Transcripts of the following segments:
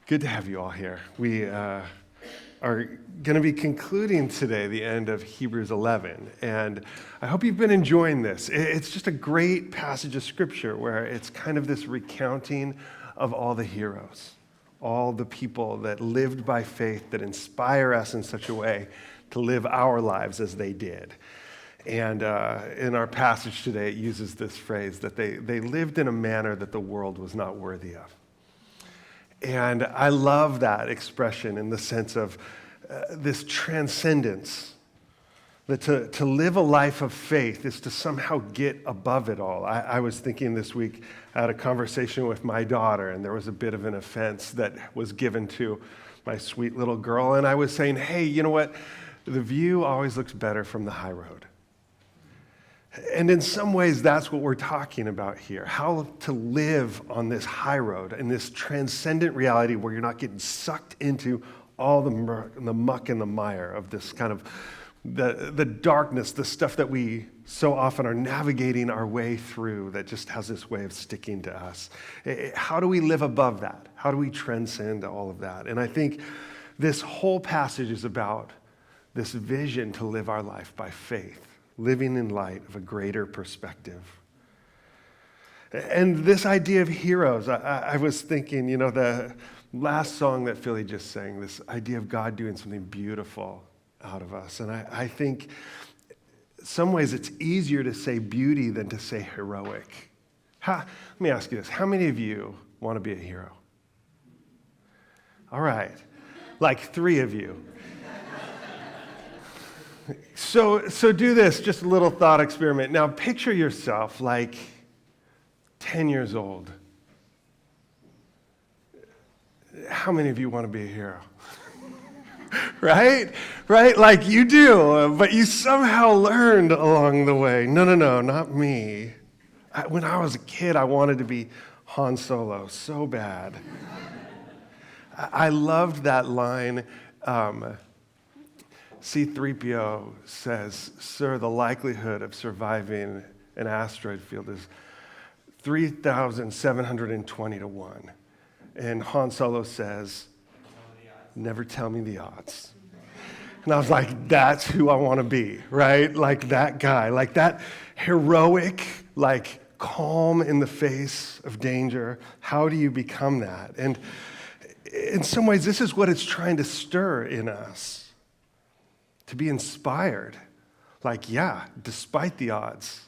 Good to have you all here. We are going to be concluding today the end of Hebrews 11, and I hope you've been enjoying this. It's just a great passage of Scripture where it's kind of this recounting of all the heroes, all the people that lived by faith that inspire us in such a way to live our lives as they did. And in our passage today, it uses this phrase that they lived in a manner that the world was not worthy of. And I love that expression in the sense of this transcendence, that to live a life of faith is to somehow get above it all. I was thinking this week, I had a conversation with my daughter, and there was a bit of an offense that was given to my sweet little girl. And I was saying, hey, you know what? The view always looks better from the high road. And in some ways, that's what we're talking about here, how to live on this high road and this transcendent reality where you're not getting sucked into all the muck and the mire of this kind of the darkness, the stuff that we so often are navigating our way through that just has this way of sticking to us. How do we live above that? How do we transcend all of that? And I think this whole passage is about this vision to live our life by faith, living in light of a greater perspective. And this idea of heroes, I was thinking, the last song that Philly just sang, this idea of God doing something beautiful out of us. And I think some ways it's easier to say beauty than to say heroic. Let me ask you this. How many of you want to be a hero? All right. Like 3 of you. So do this, just a little thought experiment. Now picture yourself like 10 years old. How many of you want to be a hero? Right? Like you do, but you somehow learned along the way. No, not me. When I was a kid, I wanted to be Han Solo so bad. I loved that line. C-3PO says, "Sir, the likelihood of surviving an asteroid field is 3,720 to 1. And Han Solo says, "Never tell me the odds." And I was like, that's who I want to be, right? Like that guy, like that heroic, like calm in the face of danger. How do you become that? And in some ways, this is what it's trying to stir in us. To be inspired, like, yeah, despite the odds,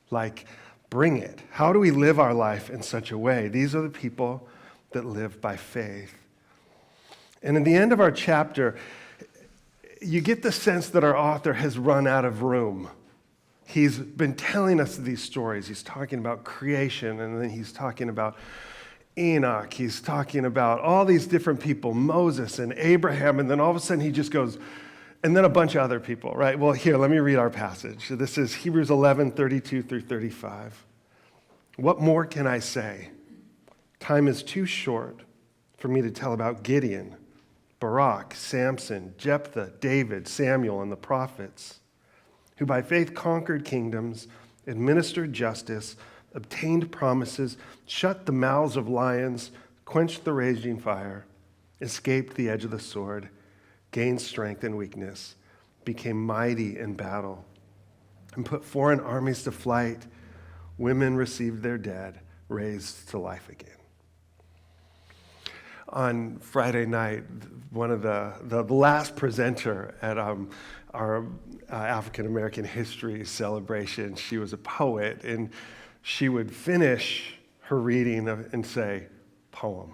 like, bring it. How do we live our life in such a way? These are the people that live by faith. And in the end of our chapter, you get the sense that our author has run out of room. He's been telling us these stories. He's talking about creation, and then he's talking about Enoch. He's talking about all these different people, Moses and Abraham, and then all of a sudden he just goes, and then a bunch of other people, right? Well, here, let me read our passage. This is Hebrews 11, 32 through 35. What more can I say? Time is too short for me to tell about Gideon, Barak, Samson, Jephthah, David, Samuel, and the prophets, who by faith conquered kingdoms, administered justice, obtained promises, shut the mouths of lions, quenched the raging fire, escaped the edge of the sword, gained strength in weakness, became mighty in battle, and put foreign armies to flight. Women received their dead, raised to life again. On Friday night, one of the last presenter at our African American history celebration, she was a poet, and she would finish her reading and say, poem.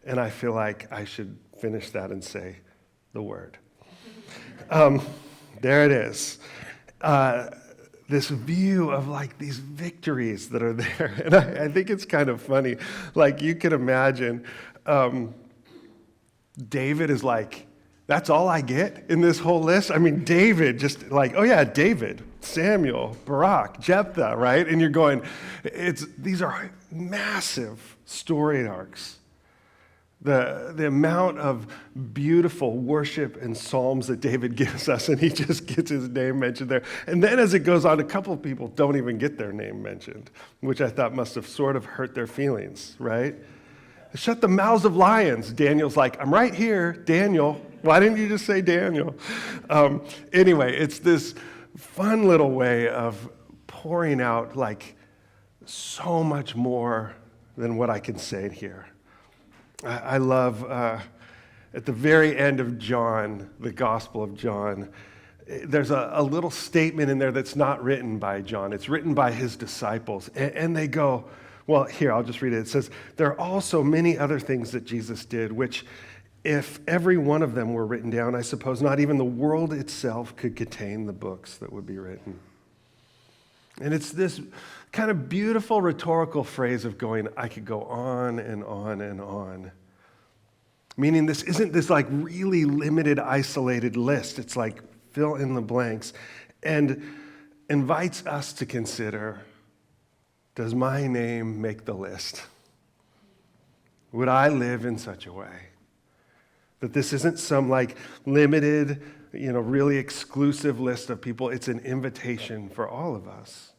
And I feel like I should finish that and say, the word. There it is. This view of like these victories that are there. And I think it's kind of funny. Like you can imagine David is like, that's all I get in this whole list? I mean, David just like, oh yeah, David, Samuel, Barak, Jephthah, right? And you're going, these are massive story arcs. The amount of beautiful worship and psalms that David gives us, and he just gets his name mentioned there. And then as it goes on, a couple of people don't even get their name mentioned, which I thought must have sort of hurt their feelings, right? Shut the mouths of lions. Daniel's like, I'm right here, Daniel. Why didn't you just say Daniel? Anyway, it's this fun little way of pouring out like so much more than what I can say here. I love at the very end of John, the Gospel of John, there's a little statement in there that's not written by John. It's written by his disciples. And they go, well, here, I'll just read it. It says, there are also many other things that Jesus did, which if every one of them were written down, I suppose not even the world itself could contain the books that would be written. And it's this kind of beautiful rhetorical phrase of going, I could go on and on and on. Meaning this isn't this like really limited, isolated list. It's like fill in the blanks and invites us to consider, does my name make the list? Would I live in such a way that this isn't some like limited, really exclusive list of people? It's an invitation for all of us.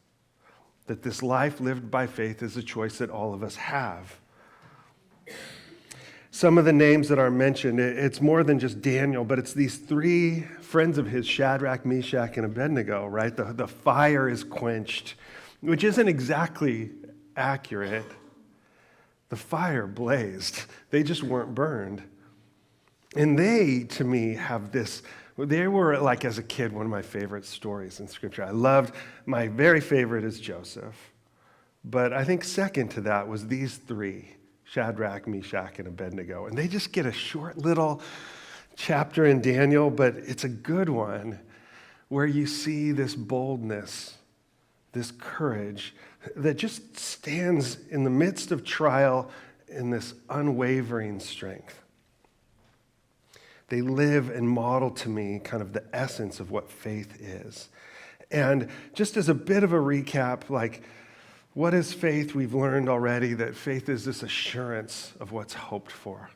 That this life lived by faith is a choice that all of us have. Some of the names that are mentioned, it's more than just Daniel, but it's these three friends of his, Shadrach, Meshach, and Abednego, right? The fire is quenched, which isn't exactly accurate. The fire blazed. They just weren't burned. And they, to me, have this, they were like as a kid, one of my favorite stories in Scripture. My very favorite is Joseph. But I think second to that was these three, Shadrach, Meshach, and Abednego. And they just get a short little chapter in Daniel, but it's a good one where you see this boldness, this courage that just stands in the midst of trial in this unwavering strength. They live and model to me kind of the essence of what faith is. And just as a bit of a recap, like, what is faith? We've learned already that faith is this assurance of what's hoped for.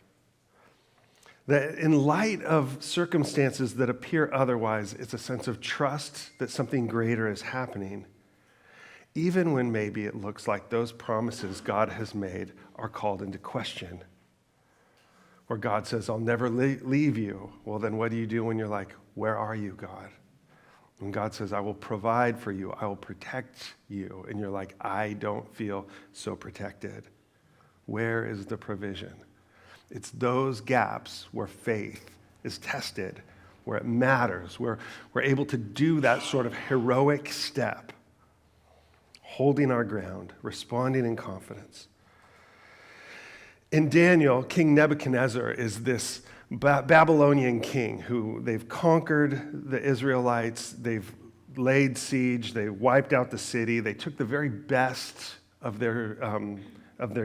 That in light of circumstances that appear otherwise, it's a sense of trust that something greater is happening, even when maybe it looks like those promises God has made are called into question. Where God says, I'll never leave you. Well, then what do you do when you're like, where are you, God? When God says, I will provide for you, I will protect you, and you're like, I don't feel so protected. Where is the provision? It's those gaps where faith is tested, where it matters, where we're able to do that sort of heroic step, holding our ground, responding in confidence. In Daniel, King Nebuchadnezzar is this Babylonian king who they've conquered the Israelites, they've laid siege, they wiped out the city, they took the very best of their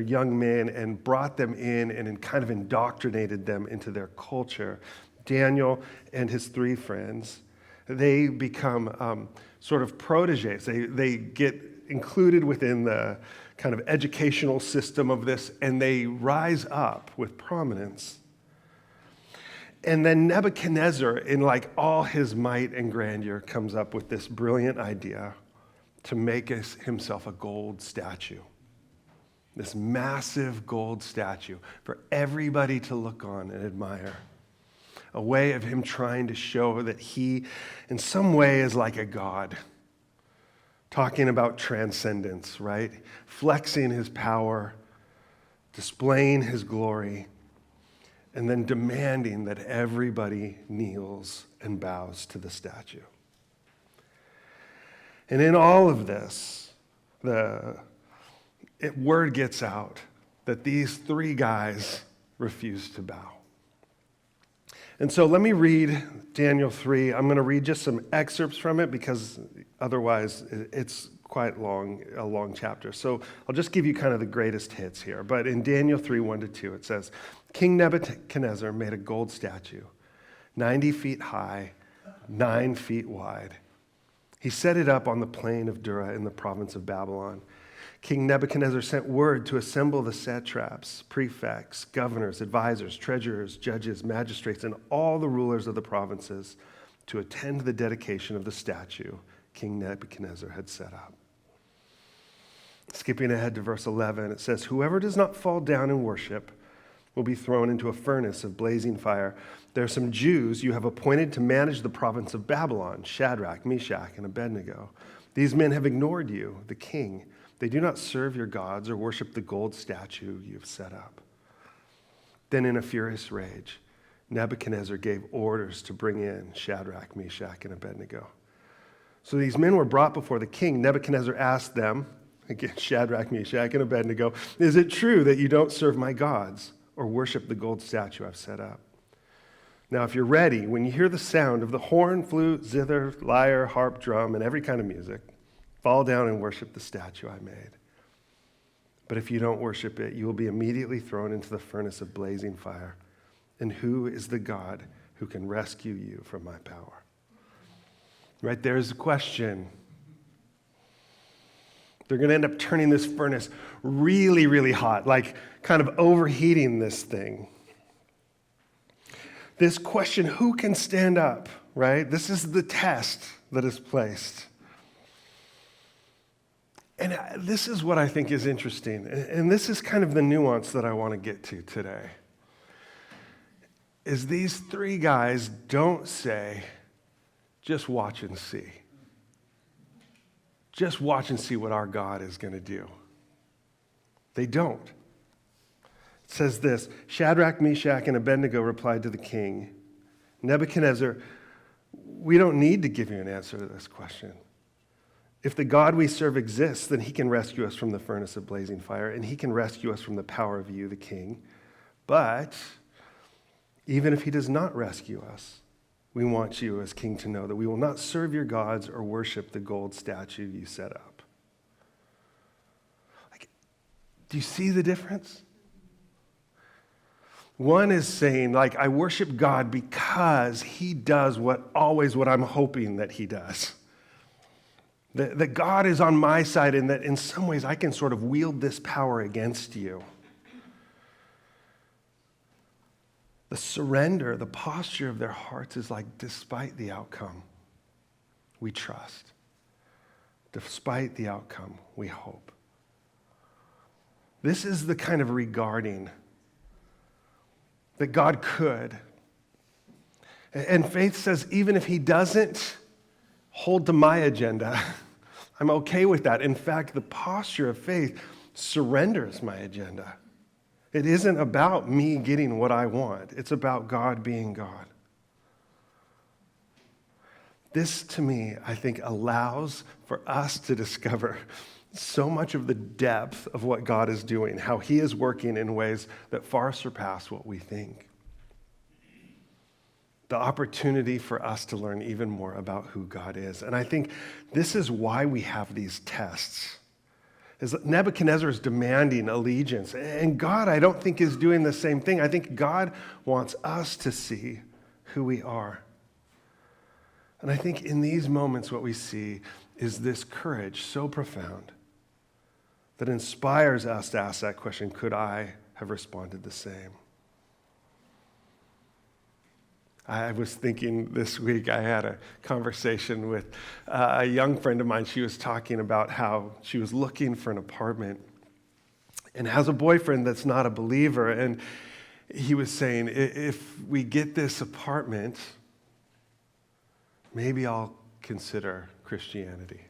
young men and brought them in and kind of indoctrinated them into their culture. Daniel and his three friends, they become sort of proteges. They get included within the kind of educational system of this, and they rise up with prominence. And then Nebuchadnezzar, in like all his might and grandeur, comes up with this brilliant idea to make himself a gold statue. This massive gold statue for everybody to look on and admire. A way of him trying to show that he, in some way, is like a god. Talking about transcendence, right? Flexing his power, displaying his glory, and then demanding that everybody kneels and bows to the statue. And in all of this, word gets out that these three guys refuse to bow. And so let me read Daniel 3. I'm going to read just some excerpts from it because otherwise it's quite a long chapter. So I'll just give you kind of the greatest hits here. But in Daniel 3, 1-2, it says, King Nebuchadnezzar made a gold statue, 90 feet high, 9 feet wide. He set it up on the plain of Dura in the province of Babylon. King Nebuchadnezzar sent word to assemble the satraps, prefects, governors, advisors, treasurers, judges, magistrates, and all the rulers of the provinces to attend the dedication of the statue King Nebuchadnezzar had set up. Skipping ahead to verse 11, it says, Whoever does not fall down and worship will be thrown into a furnace of blazing fire. There are some Jews you have appointed to manage the province of Babylon, Shadrach, Meshach, and Abednego. These men have ignored you, the king. They do not serve your gods or worship the gold statue you've set up." Then in a furious rage, Nebuchadnezzar gave orders to bring in Shadrach, Meshach, and Abednego. So these men were brought before the king. Nebuchadnezzar asked them, again, Shadrach, Meshach, and Abednego, "Is it true that you don't serve my gods or worship the gold statue I've set up? Now, if you're ready, when you hear the sound of the horn, flute, zither, lyre, harp, drum, and every kind of music, fall down and worship the statue I made. But if you don't worship it, you will be immediately thrown into the furnace of blazing fire. And who is the God who can rescue you from my power?" Right there's the question. They're going to end up turning this furnace really, really hot, like kind of overheating this thing. This question, who can stand up, right? This is the test that is placed. And this is what I think is interesting. And this is kind of the nuance that I want to get to today. Is these three guys don't say, "Just watch and see. Just watch and see what our God is going to do." They don't. It says this, Shadrach, Meshach, and Abednego replied to the king, "Nebuchadnezzar, we don't need to give you an answer to this question. If the God we serve exists, then he can rescue us from the furnace of blazing fire, and he can rescue us from the power of you, the king. But even if he does not rescue us, we want you as king to know that we will not serve your gods or worship the gold statue you set up." Like, do you see the difference? One is saying, like, I worship God because he does what I'm hoping that he does. That God is on my side and that in some ways I can sort of wield this power against you. The surrender, the posture of their hearts is like, despite the outcome, we trust. Despite the outcome, we hope. This is the kind of regarding that God could. And faith says, even if he doesn't hold to my agenda, I'm okay with that. In fact, the posture of faith surrenders my agenda. It isn't about me getting what I want. It's about God being God. This, to me, I think, allows for us to discover so much of the depth of what God is doing, how he is working in ways that far surpass what we think. The opportunity for us to learn even more about who God is. And I think this is why we have these tests. Is that Nebuchadnezzar is demanding allegiance. And God, I don't think, is doing the same thing. I think God wants us to see who we are. And I think in these moments what we see is this courage so profound that inspires us to ask that question, could I have responded the same? I was thinking this week, I had a conversation with a young friend of mine. She was talking about how she was looking for an apartment and has a boyfriend that's not a believer. And he was saying, if we get this apartment, maybe I'll consider Christianity.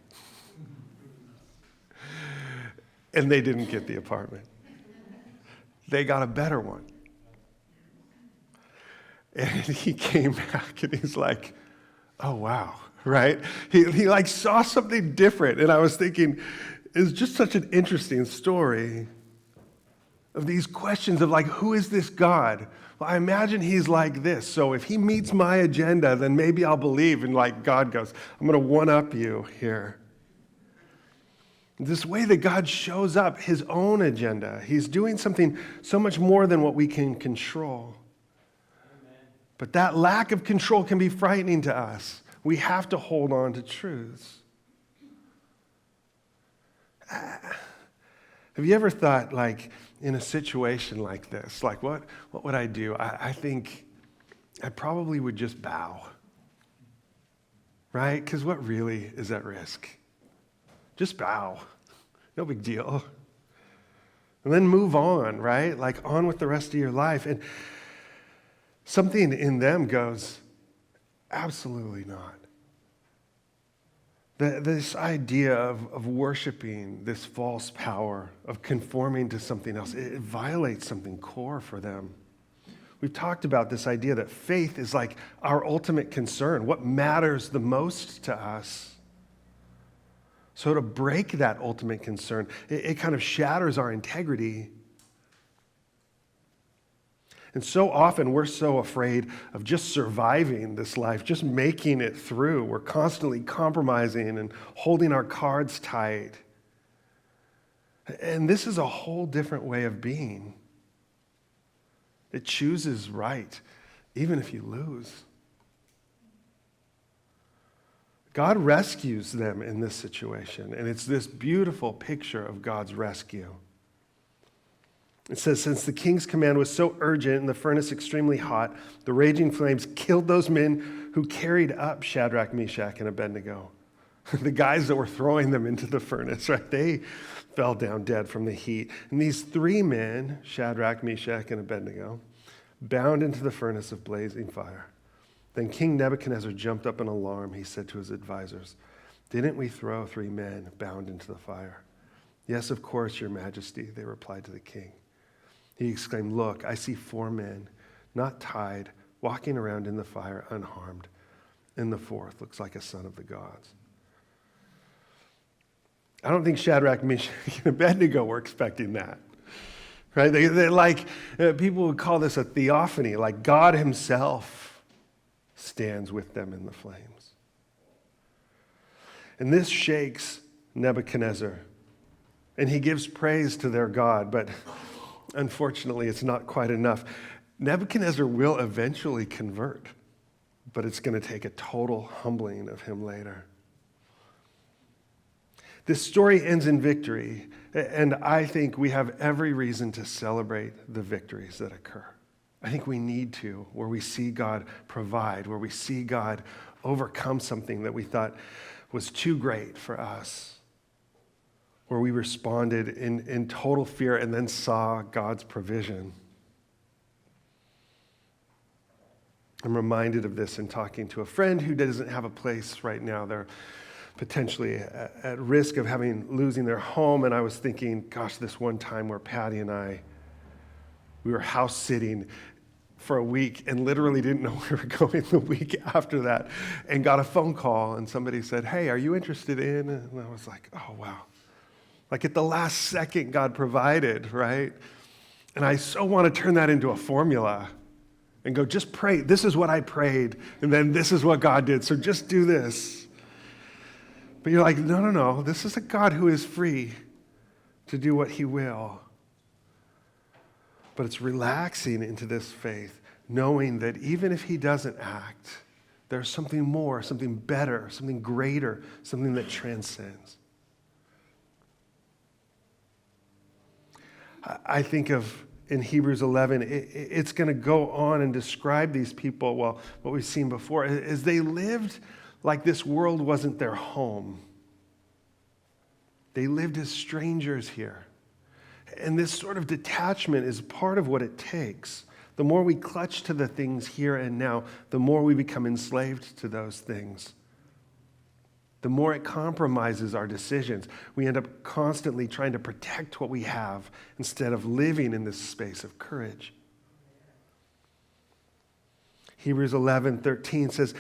And they didn't get the apartment. They got a better one. And he came back and he's like, oh, wow, right? He like saw something different. And I was thinking, it's just such an interesting story of these questions of like, who is this God? Well, I imagine he's like this. So if he meets my agenda, then maybe I'll believe. And like God goes, I'm going to one-up you here. This way that God shows up his own agenda. He's doing something so much more than what we can control. But that lack of control can be frightening to us. We have to hold on to truths. Have you ever thought, like, in a situation like this, like, what would I do? I think I probably would just bow, right? Because what really is at risk? Just bow. No big deal. And then move on, right? Like on with the rest of your life. And something in them goes, absolutely not. This idea of worshiping this false power, of conforming to something else, it violates something core for them. We've talked about this idea that faith is like our ultimate concern, what matters the most to us. So to break that ultimate concern, it kind of shatters our integrity. And so often we're so afraid of just surviving this life, just making it through. We're constantly compromising and holding our cards tight. And this is a whole different way of being. It chooses right, even if you lose. God rescues them in this situation, and it's this beautiful picture of God's rescue. It says, since the king's command was so urgent and the furnace extremely hot, the raging flames killed those men who carried up Shadrach, Meshach, and Abednego. The guys that were throwing them into the furnace, right? They fell down dead from the heat. And these three men, Shadrach, Meshach, and Abednego, bound into the furnace of blazing fire. Then King Nebuchadnezzar jumped up in alarm. He said to his advisors, "Didn't we throw three men bound into the fire?" "Yes, of course, your majesty," they replied to the king. He exclaimed, "Look, I see four men, not tied, walking around in the fire unharmed. And the fourth looks like a son of the gods." I don't think Shadrach, Meshach, and Abednego were expecting that. Right? They like, people would call this a theophany, like God himself stands with them in the flames. And this shakes Nebuchadnezzar. And he gives praise to their God, but unfortunately, it's not quite enough. Nebuchadnezzar will eventually convert, but it's going to take a total humbling of him later. This story ends in victory, and I think we have every reason to celebrate the victories that occur. I think we need to, where we see God provide, where we see God overcome something that we thought was too great for us, where we responded in total fear and then saw God's provision. I'm reminded of this in talking to a friend who doesn't have a place right now. They're potentially at risk of losing their home, and I was thinking, gosh, this one time where Patty and I, we were house sitting for a week and literally didn't know we were going the week after that, and got a phone call, and somebody said, "Hey, are you interested in?" And I was like, oh, wow. Like at the last second, God provided, right? And I so want to turn that into a formula and go, just pray. This is what I prayed, and then this is what God did, so just do this. But you're like, no. This is a God who is free to do what he will. But it's relaxing into this faith, knowing that even if he doesn't act, there's something more, something better, something greater, something that transcends. I think of in Hebrews 11, it's going to go on and describe these people, well, what we've seen before, is they lived like this world wasn't their home. They lived as strangers here. And this sort of detachment is part of what it takes. The more we clutch to the things here and now, the more we become enslaved to those things. The more it compromises our decisions. We end up constantly trying to protect what we have instead of living in this space of courage. Hebrews 11:13 says,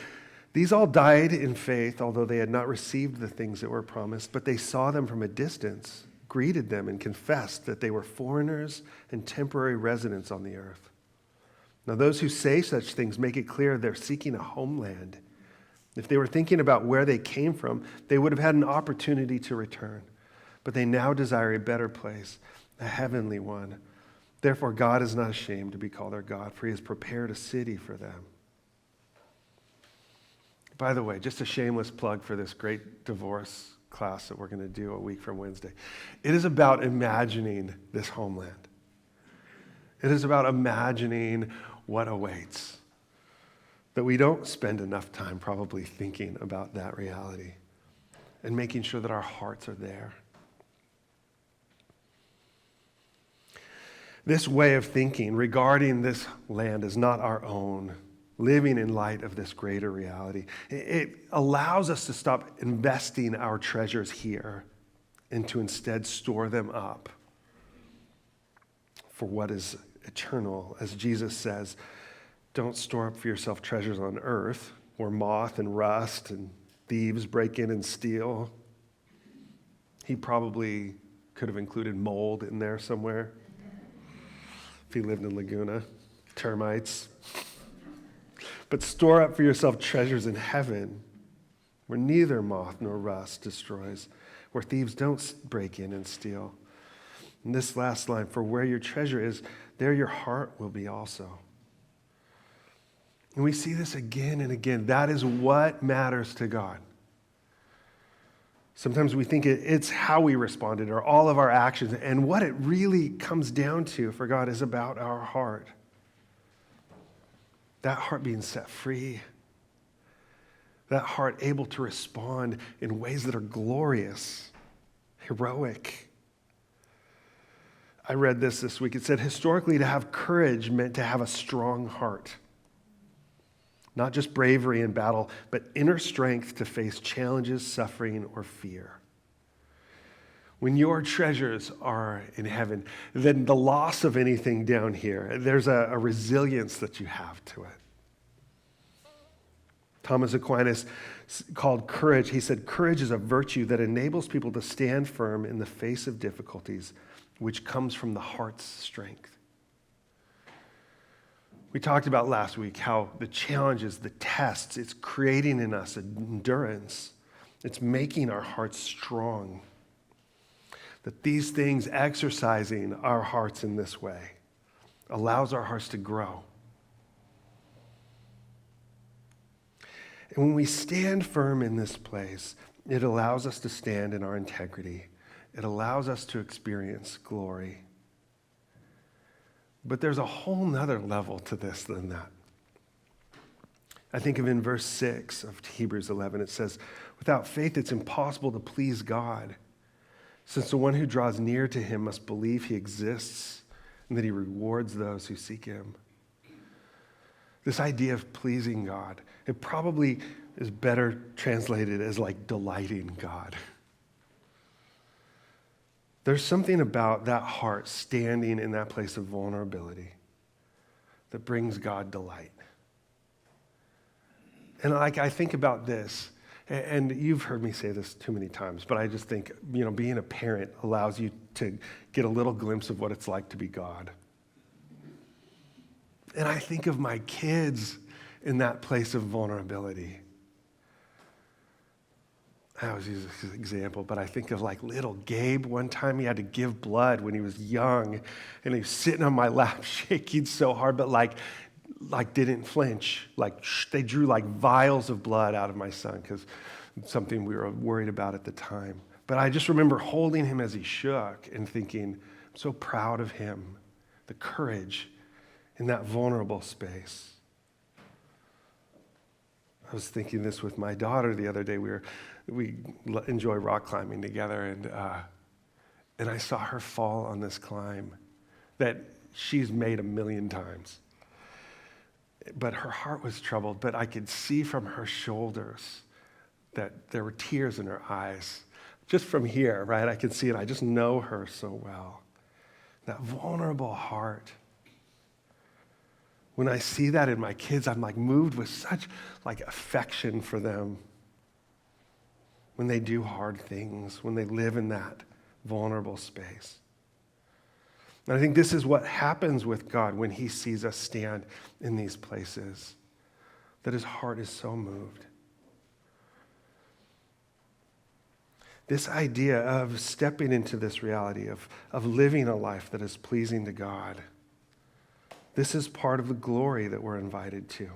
"These all died in faith, although they had not received the things that were promised, but they saw them from a distance, greeted them, and confessed that they were foreigners and temporary residents on the earth. Now those who say such things make it clear they're seeking a homeland. If they were thinking about where they came from, they would have had an opportunity to return. But they now desire a better place, a heavenly one. Therefore God is not ashamed to be called their God, for he has prepared a city for them." By the way, just a shameless plug for this great divorce class that we're going to do a week from Wednesday. It is about imagining this homeland. It is about imagining what awaits. That we don't spend enough time probably thinking about that reality and making sure that our hearts are there. This way of thinking regarding this land as not our own, living in light of this greater reality, it allows us to stop investing our treasures here and to instead store them up for what is eternal. As Jesus says, don't store up for yourself treasures on earth where moth and rust and thieves break in and steal. He probably could have included mold in there somewhere if he lived in Laguna, termites. But store up for yourself treasures in heaven where neither moth nor rust destroys, where thieves don't break in and steal. And this last line, for where your treasure is, there your heart will be also. And we see this again and again. That is what matters to God. Sometimes we think it's how we responded or all of our actions. And what it really comes down to for God is about our heart. That heart being set free. That heart able to respond in ways that are glorious, heroic. I read this week. It said, historically, to have courage meant to have a strong heart. Not just bravery in battle, but inner strength to face challenges, suffering, or fear. When your treasures are in heaven, then the loss of anything down here, there's a resilience that you have to it. Thomas Aquinas called courage, he said, courage is a virtue that enables people to stand firm in the face of difficulties, which comes from the heart's strength. We talked about last week how the challenges, the tests, it's creating in us endurance. It's making our hearts strong. That these things, exercising our hearts in this way, allows our hearts to grow. And when we stand firm in this place, it allows us to stand in our integrity. It allows us to experience glory. But there's a whole nother level to this than that. I think of in verse 6 of Hebrews 11, it says, without faith it's impossible to please God, since the one who draws near to him must believe he exists and that he rewards those who seek him. This idea of pleasing God, it probably is better translated as like delighting God. There's something about that heart standing in that place of vulnerability that brings God delight. And I think about this, and you've heard me say this too many times, but I just think, being a parent allows you to get a little glimpse of what it's like to be God. And I think of my kids in that place of vulnerability. I always use this as an example, but I think of like little Gabe. One time he had to give blood when he was young, and he was sitting on my lap shaking so hard, but like didn't flinch. They drew like vials of blood out of my son because something we were worried about at the time. But I just remember holding him as he shook and thinking, I'm so proud of him, the courage in that vulnerable space. I was thinking this with my daughter the other day. We enjoy rock climbing together, and I saw her fall on this climb that she's made 1,000,000 times. But her heart was troubled, but I could see from her shoulders that there were tears in her eyes. Just from here, right? I could see it. I just know her so well. That vulnerable heart. When I see that in my kids, I'm moved with such affection for them. When they do hard things, when they live in that vulnerable space. And I think this is what happens with God when he sees us stand in these places, that his heart is so moved. This idea of stepping into this reality of living a life that is pleasing to God, this is part of the glory that we're invited to.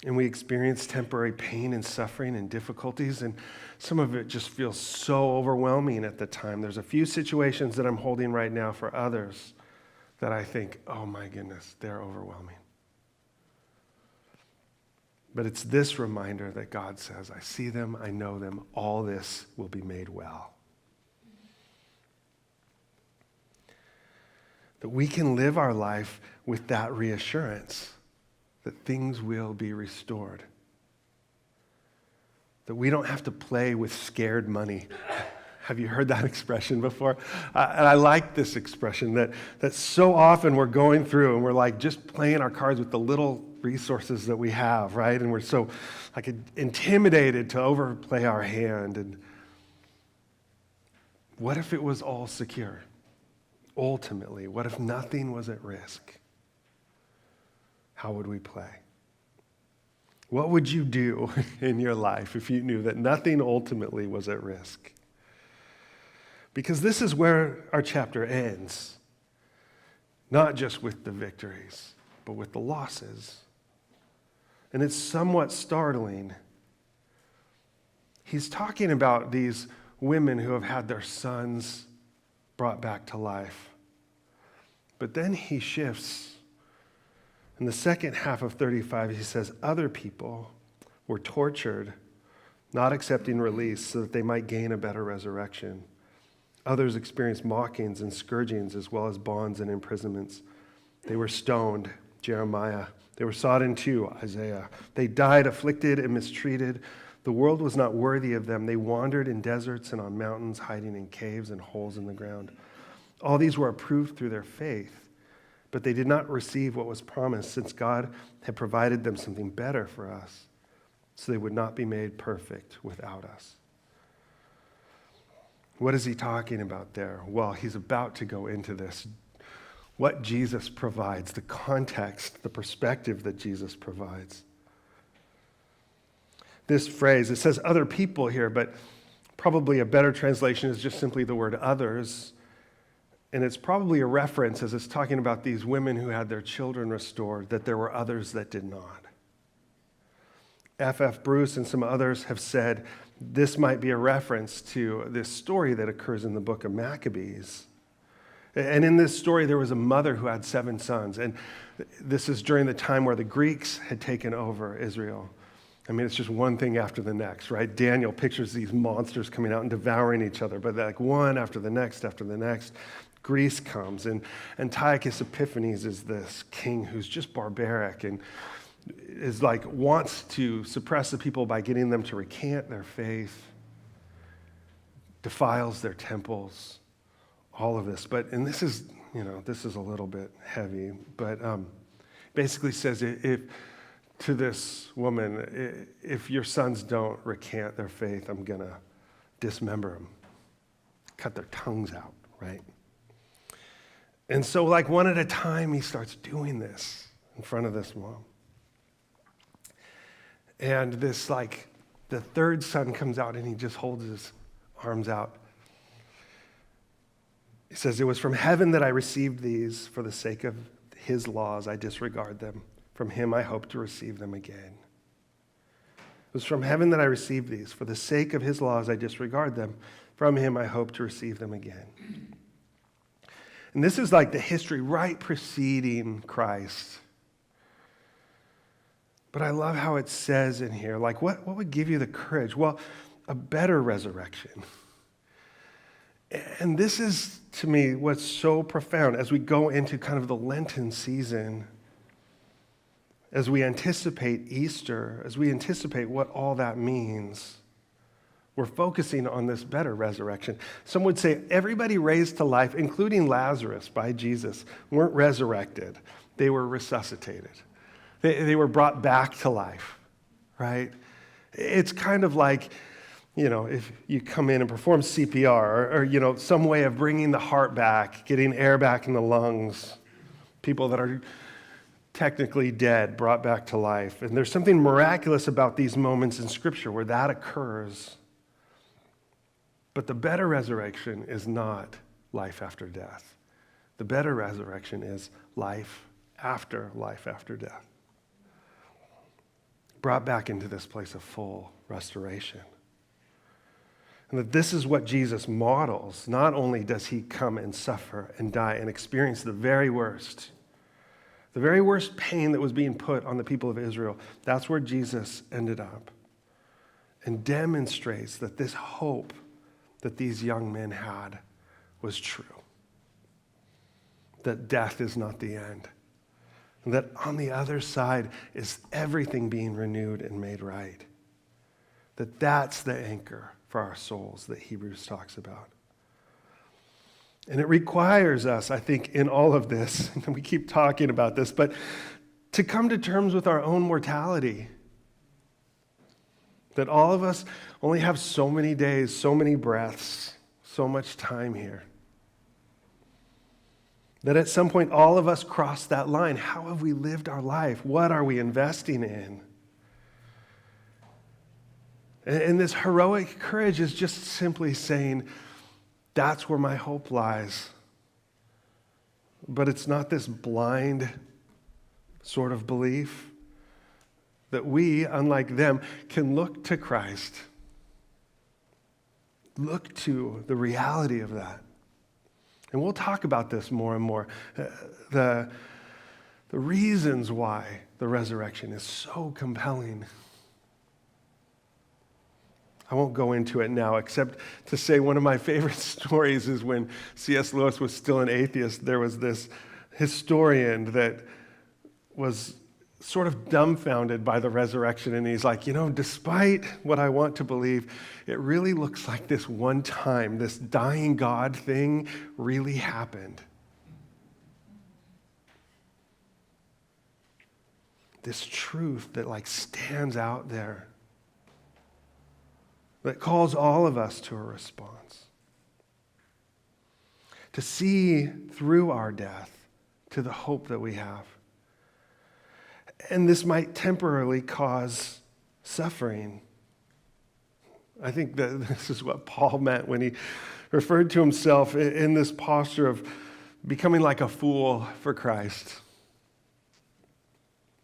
And we experience temporary pain and suffering and difficulties, and some of it just feels so overwhelming at the time. There's a few situations that I'm holding right now for others that I think, oh my goodness, they're overwhelming. But it's this reminder that God says, I see them, I know them, all this will be made well. that we can live our life with that reassurance that things will be restored. That we don't have to play with scared money. Have you heard that expression before? And I like this expression that so often we're going through and we're like just playing our cards with the little resources that we have, right? And we're so like intimidated to overplay our hand. And what if it was all secure? Ultimately, what if nothing was at risk? How would we play? What would you do in your life if you knew that nothing ultimately was at risk? Because this is where our chapter ends. Not just with the victories, but with the losses. And it's somewhat startling. He's talking about these women who have had their sons brought back to life. But then he shifts. In the second half of 35, he says, other people were tortured, not accepting release so that they might gain a better resurrection. Others experienced mockings and scourgings as well as bonds and imprisonments. They were stoned, Jeremiah. They were sawed in two, Isaiah. They died afflicted and mistreated. The world was not worthy of them. They wandered in deserts and on mountains, hiding in caves and holes in the ground. All these were approved through their faith, but they did not receive what was promised, since God had provided them something better for us, so they would not be made perfect without us. What is he talking about there? Well, he's about to go into this. What Jesus provides, the context, the perspective that Jesus provides. This phrase, it says other people here, but probably a better translation is just simply the word others. And it's probably a reference, as it's talking about these women who had their children restored, that there were others that did not. F.F. Bruce and some others have said this might be a reference to this story that occurs in the book of Maccabees. And in this story, there was a mother who had 7 sons. And this is during the time where the Greeks had taken over Israel. I mean, it's just one thing after the next, right? Daniel pictures these monsters coming out and devouring each other, but like one after the next after the next. Greece comes, and Antiochus Epiphanes is this king who's just barbaric and is like wants to suppress the people by getting them to recant their faith, defiles their temples, all of this. And this is a little bit heavy, but basically says if to this woman, if your sons don't recant their faith, I'm going to dismember them, cut their tongues out, right? And so like one at a time, he starts doing this in front of this mom. And this, like, the third son comes out and he just holds his arms out. He says, it was from heaven that I received these. For the sake of his laws, I disregard them. From him, I hope to receive them again. It was from heaven that I received these. For the sake of his laws, I disregard them. From him, I hope to receive them again. And this is like the history right preceding Christ. But I love how it says in here, like, what would give you the courage? Well, a better resurrection. And this is, to me, what's so profound as we go into kind of the Lenten season, as we anticipate Easter, as we anticipate what all that means. We're focusing on this better resurrection. Some would say everybody raised to life, including Lazarus by Jesus, weren't resurrected. They were resuscitated. They were brought back to life, right? It's kind of like, if you come in and perform CPR or some way of bringing the heart back, getting air back in the lungs, people that are technically dead brought back to life. And there's something miraculous about these moments in Scripture where that occurs. But the better resurrection is not life after death. The better resurrection is life after death. Brought back into this place of full restoration. And that this is what Jesus models. Not only does he come and suffer and die and experience the very worst pain that was being put on the people of Israel, that's where Jesus ended up. And demonstrates that this hope that these young men had was true. that death is not the end. And that on the other side is everything being renewed and made right. That's the anchor for our souls that Hebrews talks about. And it requires us, I think, in all of this, and we keep talking about this, but to come to terms with our own mortality. That all of us only have so many days, so many breaths, so much time here. That at some point all of us cross that line. How have we lived our life? What are we investing in? And this heroic courage is just simply saying, that's where my hope lies. But it's not this blind sort of belief that we, unlike them, can look to Christ. Look to the reality of that. And we'll talk about this more and more. The reasons why the resurrection is so compelling. I won't go into it now, except to say one of my favorite stories is when C.S. Lewis was still an atheist. There was this historian that was sort of dumbfounded by the resurrection, and he's like, despite what I want to believe, it really looks like this one time, this dying God thing really happened. This truth that stands out there, that calls all of us to a response. To see through our death to the hope that we have. And this might temporarily cause suffering. I think that this is what Paul meant when he referred to himself in this posture of becoming like a fool for Christ.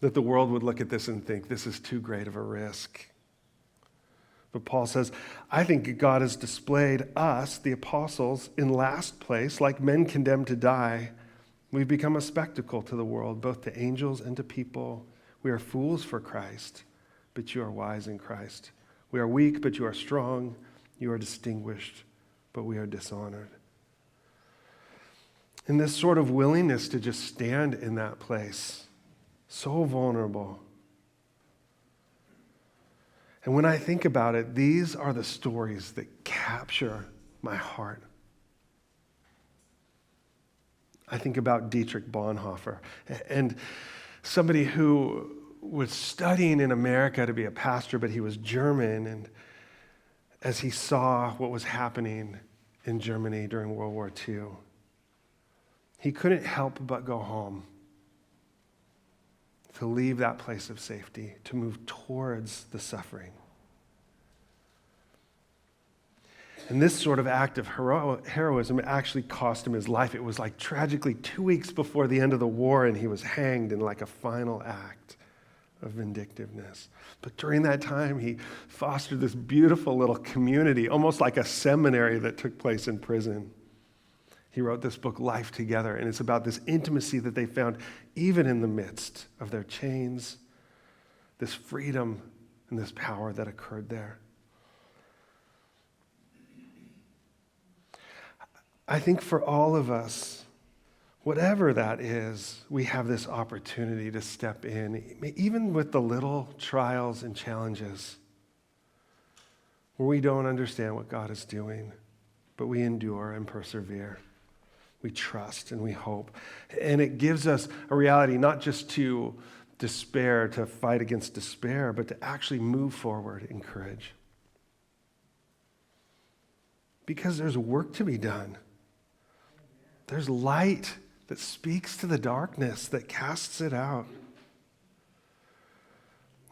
That the world would look at this and think, this is too great of a risk. But Paul says, I think God has displayed us, the apostles, in last place, like men condemned to die. We've become a spectacle to the world, both to angels and to people. We are fools for Christ, but you are wise in Christ. We are weak, but you are strong. You are distinguished, but we are dishonored. And this sort of willingness to just stand in that place, so vulnerable. And when I think about it, these are the stories that capture my heart. I think about Dietrich Bonhoeffer and somebody who was studying in America to be a pastor, but he was German. And as he saw what was happening in Germany during World War II, he couldn't help but go home, to leave that place of safety, to move towards the suffering. And this sort of act of heroism actually cost him his life. It was tragically 2 weeks before the end of the war, and he was hanged in a final act of vindictiveness. But during that time, he fostered this beautiful little community, almost like a seminary that took place in prison. He wrote this book, Life Together, and it's about this intimacy that they found even in the midst of their chains, this freedom and this power that occurred there. I think for all of us, whatever that is, we have this opportunity to step in, even with the little trials and challenges where we don't understand what God is doing, but we endure and persevere. We trust and we hope. And it gives us a reality not just to despair, to fight against despair, but to actually move forward in courage. Because there's work to be done. There's light that speaks to the darkness, that casts it out.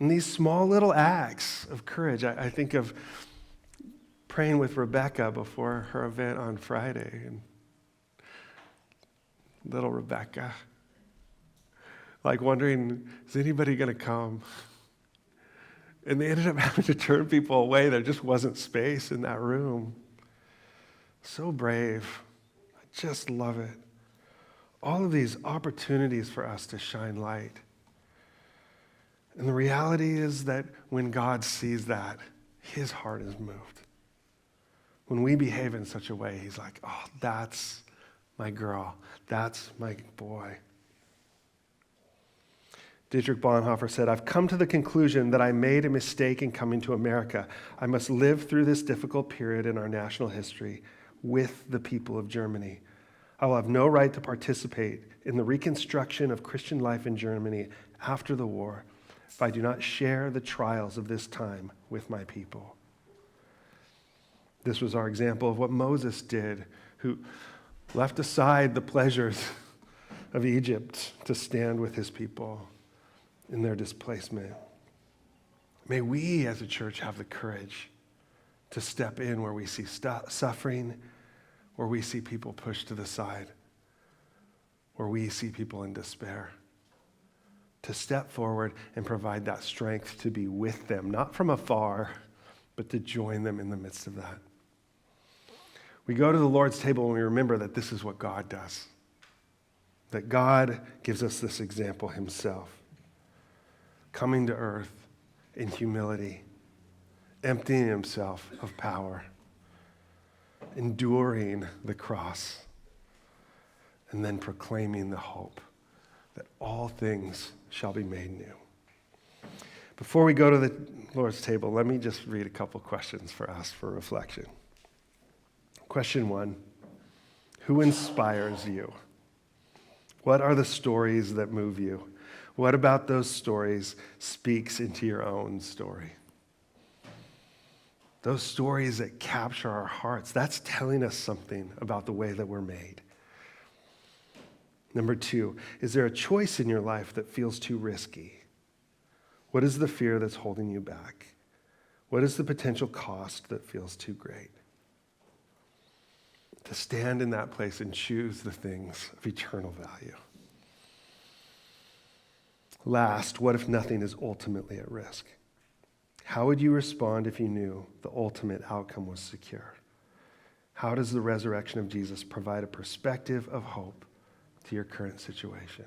And these small little acts of courage, I think of praying with Rebecca before her event on Friday. And little Rebecca, wondering, is anybody going to come? And they ended up having to turn people away. There just wasn't space in that room. So brave. I just love it. All of these opportunities for us to shine light. And the reality is that when God sees that, his heart is moved. When we behave in such a way, he's like, oh, that's my girl. That's my boy. Dietrich Bonhoeffer said, I've come to the conclusion that I made a mistake in coming to America. I must live through this difficult period in our national history with the people of Germany. I will have no right to participate in the reconstruction of Christian life in Germany after the war if I do not share the trials of this time with my people. This was our example of what Moses did, who left aside the pleasures of Egypt to stand with his people in their displacement. May we as a church have the courage to step in where we see suffering, where we see people pushed to the side, where we see people in despair, to step forward and provide that strength to be with them, not from afar, but to join them in the midst of that. We go to the Lord's table and we remember that this is what God does, that God gives us this example himself, coming to earth in humility, emptying himself of power, enduring the cross, and then proclaiming the hope that all things shall be made new. Before we go to the Lord's table, let me just read a couple questions for us for reflection. Question 1, who inspires you? What are the stories that move you? What about those stories speaks into your own story? Those stories that capture our hearts, that's telling us something about the way that we're made. Number 2, is there a choice in your life that feels too risky? What is the fear that's holding you back? What is the potential cost that feels too great? To stand in that place and choose the things of eternal value. Last, what if nothing is ultimately at risk? How would you respond if you knew the ultimate outcome was secure? How does the resurrection of Jesus provide a perspective of hope to your current situation?